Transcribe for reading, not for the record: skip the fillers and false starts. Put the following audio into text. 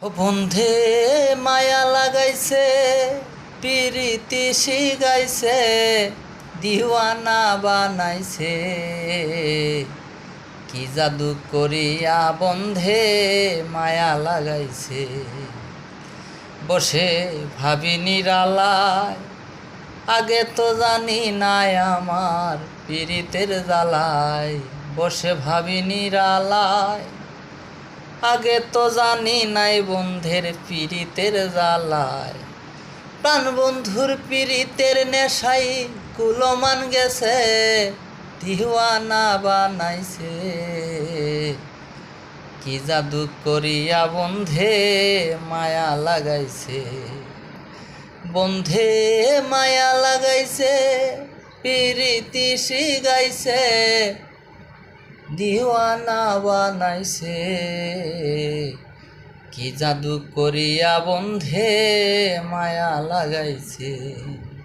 ও বন্ধে মায়া লাগাইছে, পিরিতি শিগাইছে, দিওয়ানা বানাইছে। কি জাদু করিয়া বন্ধে মায়া লাগাইছে। বসে ভাবি নিরালায়, আগে তো জানি নাই আমার পিরিতের জ্বালায়। বসে ভাবি নিরালায়, আগে তো জানি নাই বন্ধের পিরিতের জ্বালায়। প্রাণ বন্ধুর পিরিতের নেশাই কুলমান গেছে, দিওয়ানা বানাইছে। কি জাদু করিয়া বন্ধে মায়া লাগাইছে। বন্ধে মায়া লাগাইছে, পিরিতি শিগাইছে, দিওয়ানা বানাইছে। কি জাদু করিয়া বন্ধে মায়া লাগাইছে।